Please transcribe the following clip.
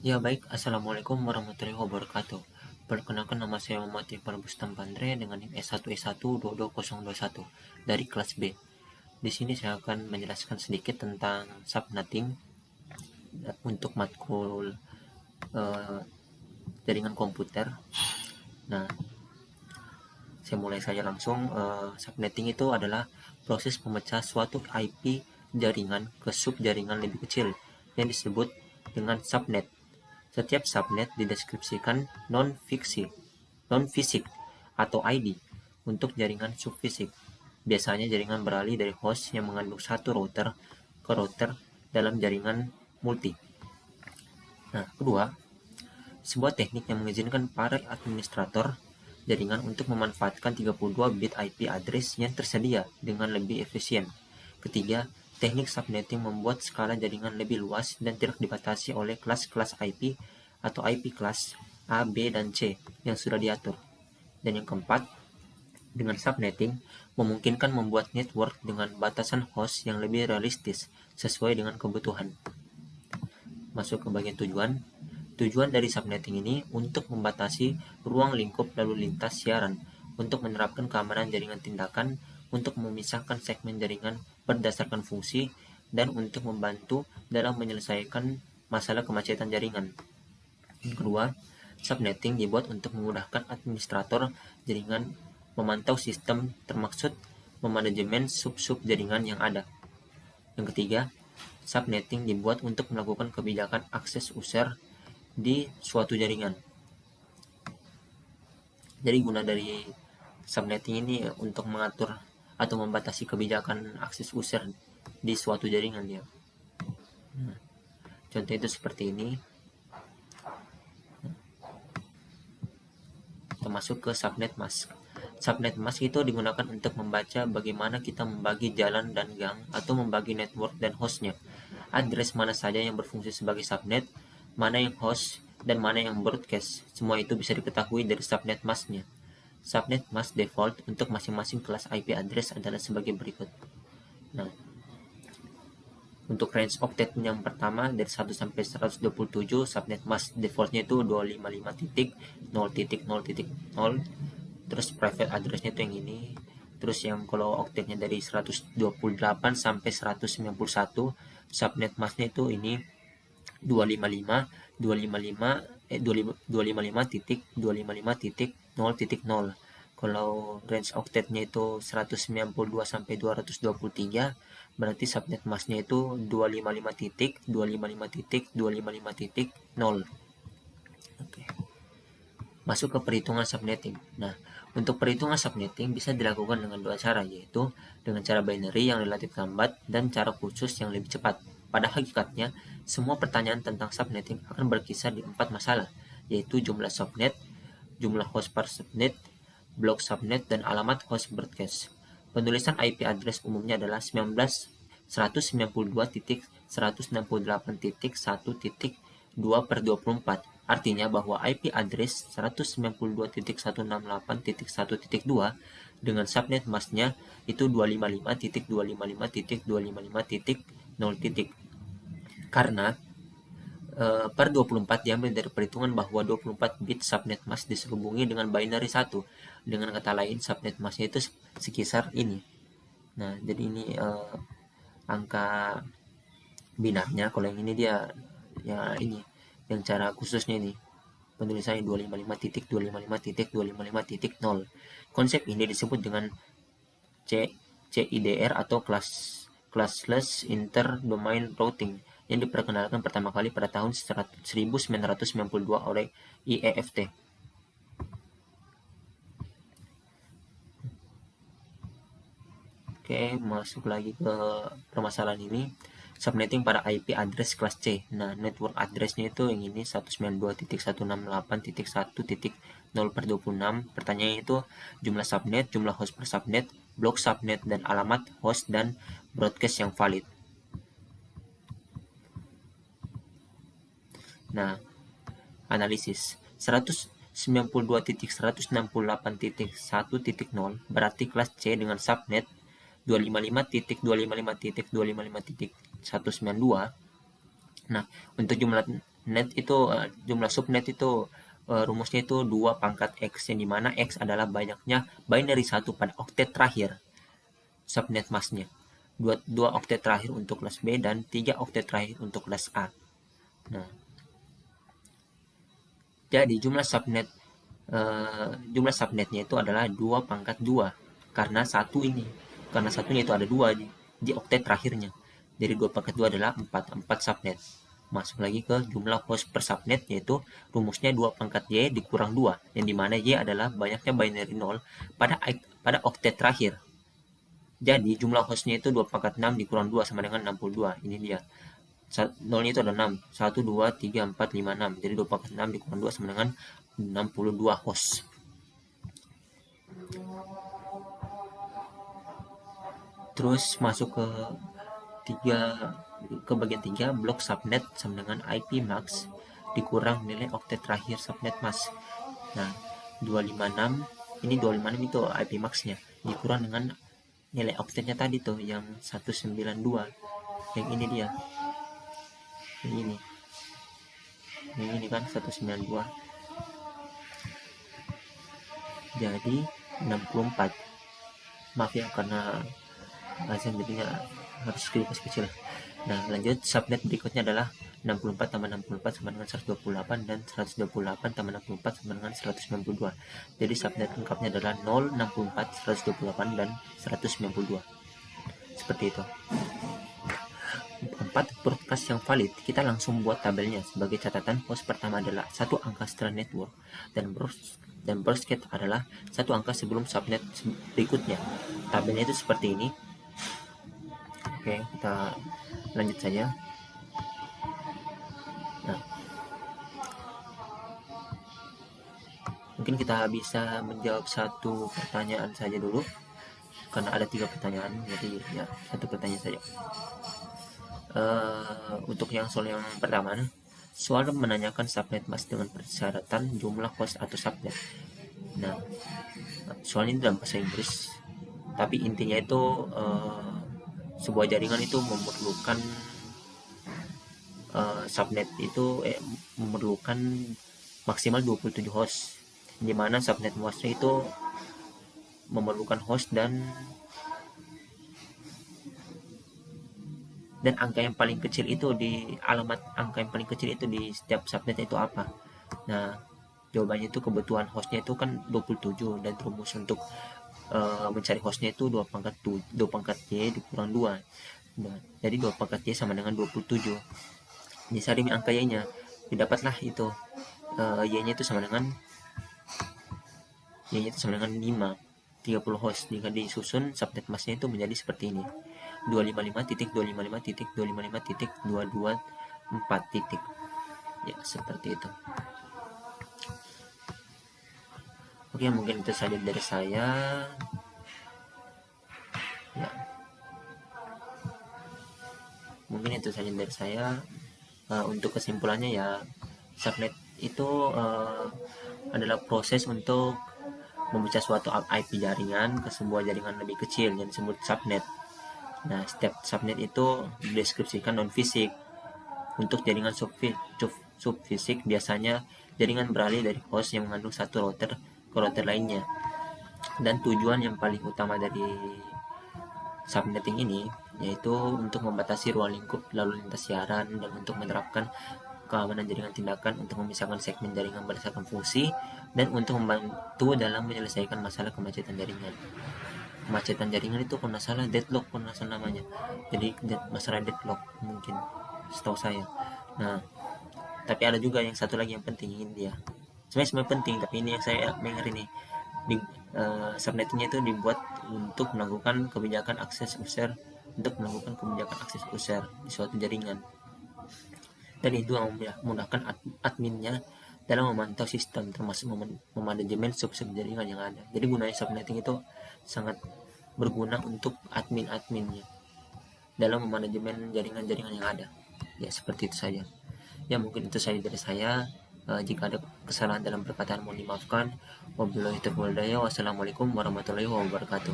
Ya baik, Assalamualaikum warahmatullahi wabarakatuh. Perkenalkan nama saya Muhammad Iqbal Bustam Pandre dengan NIM S1E1 22021 dari kelas B. Di sini saya akan menjelaskan sedikit tentang subnetting untuk matkul jaringan komputer. Nah, saya mulai saja langsung. Subnetting itu adalah proses memecah suatu IP jaringan ke sub jaringan lebih kecil yang disebut dengan subnet. Setiap subnet dideskripsikan non-fisik atau ID untuk jaringan subfisik. Biasanya jaringan beralih dari host yang mengandung satu router ke router dalam jaringan multi. Nah, kedua, sebuah teknik yang mengizinkan para administrator jaringan untuk memanfaatkan 32 bit IP address yang tersedia dengan lebih efisien. Ketiga, teknik subnetting membuat skala jaringan lebih luas dan tidak dibatasi oleh kelas-kelas IP atau IP kelas A, B, dan C yang sudah diatur. Dan yang keempat, dengan subnetting memungkinkan membuat network dengan batasan host yang lebih realistis sesuai dengan kebutuhan. Masuk ke bagian tujuan. Tujuan dari subnetting ini untuk membatasi ruang lingkup lalu lintas siaran, untuk menerapkan keamanan jaringan tindakan, untuk memisahkan segmen jaringan berdasarkan fungsi, dan untuk membantu dalam menyelesaikan masalah kemacetan jaringan. Yang kedua, subnetting dibuat untuk memudahkan administrator jaringan memantau sistem, termaksud memanajemen sub-sub jaringan yang ada. Yang ketiga, subnetting dibuat untuk melakukan kebijakan akses user di suatu jaringan. Jadi guna dari subnetting ini untuk mengatur atau membatasi kebijakan akses user di suatu jaringan ya. Contoh itu seperti ini. Kita masuk ke subnet mask. Subnet mask itu digunakan untuk membaca bagaimana kita membagi jalan dan gang atau membagi network dan hostnya. Address mana saja yang berfungsi sebagai subnet, mana yang host, dan mana yang broadcast. Semua itu bisa diketahui dari subnet masknya. Subnet mask default untuk masing-masing kelas IP address adalah sebagai berikut. Nah, untuk range octet yang pertama dari 1 sampai 127, subnet mask defaultnya itu 255.0.0.0. Terus private addressnya itu yang ini. Terus yang kalau octetnya dari 128 sampai 191, subnet masknya itu ini 255 255.255.0.0. Kalau range octetnya itu 192 sampai 223, berarti subnet masknya itu 255.255.255.0. Oke. Masuk ke perhitungan subnetting. Nah, untuk perhitungan subnetting bisa dilakukan dengan dua cara, yaitu dengan cara binary yang relatif lambat dan cara khusus yang lebih cepat. Pada hakikatnya, semua pertanyaan tentang subnetting akan berkisar di 4 masalah, yaitu jumlah subnet, jumlah host per subnet, blok subnet, dan alamat host broadcast. Penulisan IP address umumnya adalah 192.168.1.2/24. Artinya bahwa IP address 192.168.1.2 dengan subnet masknya itu 255.255.255.0. Karena per 24 diambil dari perhitungan bahwa 24 bit subnet mask diselubungi dengan binary 1. Dengan kata lain, subnet masknya itu sekisar ini. Nah, jadi ini angka binarnya. Kalau yang ini dia ya ini yang cara khususnya ini penulisannya 255.255.255.0. Konsep ini disebut dengan CIDR atau classless interdomain routing yang diperkenalkan pertama kali pada tahun 1992 oleh IEFT. Oke, masuk lagi ke permasalahan ini. Subnetting pada IP address kelas C. Nah, network addressnya itu yang ini 192.168.1.0/26. Pertanyaannya itu jumlah subnet, jumlah host per subnet, blok subnet, dan alamat host dan broadcast yang valid. Nah, analisis 192.168.1.0 berarti kelas C dengan subnet 255.255.255.192. Nah, untuk net itu jumlah subnet itu rumusnya itu 2 pangkat X, yang dimana X adalah banyaknya binary 1 pada oktet terakhir subnet masknya, 2 oktet terakhir untuk kelas B dan 3 oktet terakhir untuk kelas A. Nah, jadi jumlah subnetnya itu adalah 2 pangkat 2 karena satunya itu ada 2 di oktet terakhirnya. Jadi 2 pangkat 2 adalah 4 subnet. Masuk lagi ke jumlah host per subnet, yaitu rumusnya 2 pangkat Y dikurang 2, yang dimana Y adalah banyaknya binary 0 pada oktet terakhir. Jadi jumlah hostnya itu 2 pangkat 6 dikurang 2 sama dengan 62. Ini dia. 0 itu ada 6. 1, 2, 3, 4, 5, 6. Jadi 2 pangkat 6 dikurang 2 sama dengan 62 host. Terus masuk ke bagian 3, blok subnet sama dengan IP max dikurang nilai oktet terakhir subnet mask. Nah, 256 ini 256 itu IP max-nya dikurang dengan nilai oktetnya tadi tuh yang 192. Yang ini dia. Yang ini kan 192. Jadi 64. Maaf ya karena bahasa jadinya harus kecil. Nah, lanjut subnet berikutnya adalah 64 tambah 64 sama dengan 128 dan 128 tambah 64 sama dengan 192. Jadi subnet lengkapnya adalah 0, 64, 128 dan 192. Seperti itu. 4 broadcast yang valid, kita langsung buat tabelnya. Sebagai catatan, host pertama adalah 1 angka setelah network dan broadcast adalah 1 angka sebelum subnet berikutnya. Tabelnya itu seperti ini. Oke, kita lanjut saja. Nah, mungkin kita bisa menjawab satu pertanyaan saja dulu, karena ada 3 pertanyaan, jadi ya satu pertanyaan saja. Untuk yang soal yang pertama, soal menanyakan subnet mask dengan persyaratan jumlah host atau subnet. Nah, soal ini dalam bahasa Inggris, tapi intinya itu sebuah jaringan itu memerlukan subnet itu memerlukan maksimal 27 host, di mana subnet masknya itu memerlukan host dan angka yang paling kecil itu di angka yang paling kecil itu di setiap subnet itu apa. Nah, jawabannya itu kebutuhan hostnya itu kan 27, dan rumus untuk mencari hostnya itu 2 pangkat Y dikurang 2. Nah, jadi 2 pangkat Y sama dengan 27. Disaring angka Y-nya, didapatlah itu Y-nya itu sama dengan 5, 30 host. Jika disusun subnet masknya itu menjadi seperti ini, 255.255.224. Ya, seperti itu. Oke, mungkin itu saja dari saya. Ya, mungkin itu saja dari saya. Untuk kesimpulannya ya, subnet itu adalah proses untuk memecah suatu IP jaringan ke sebuah jaringan lebih kecil yang disebut subnet. Nah, setiap subnet itu dideskripsikan non-fisik. Untuk jaringan subfisik biasanya jaringan beralih dari host yang mengandung satu router ke router lainnya. Dan tujuan yang paling utama dari subnetting ini yaitu untuk membatasi ruang lingkup lalu lintas siaran dan untuk menerapkan keamanan jaringan tindakan untuk memisahkan segmen jaringan berdasarkan fungsi dan untuk membantu dalam menyelesaikan masalah kemacetan jaringan. Kemacetan jaringan itu kalau nggak salah deadlock, kalau nggak salah namanya. Jadi masalah deadlock mungkin setahu saya. Nah, tapi ada juga yang satu lagi yang penting, ini dia. Sebenarnya semua penting, tapi ini yang saya dengar ini. Subnettingnya itu dibuat untuk melakukan kebijakan akses user di suatu jaringan. Dan itu memudahkan adminnya dalam memantau sistem, termasuk memanajemen sub-sub jaringan yang ada. Jadi gunanya subnetting itu sangat berguna untuk adminnya dalam memanajemen jaringan-jaringan yang ada. Ya, seperti itu saja. Ya, mungkin itu saja dari saya. Jika ada kesalahan dalam perkataan mohon dimaafkan. Wabillahi taufiq wal hidayah. Wassalamualaikum warahmatullahi wabarakatuh.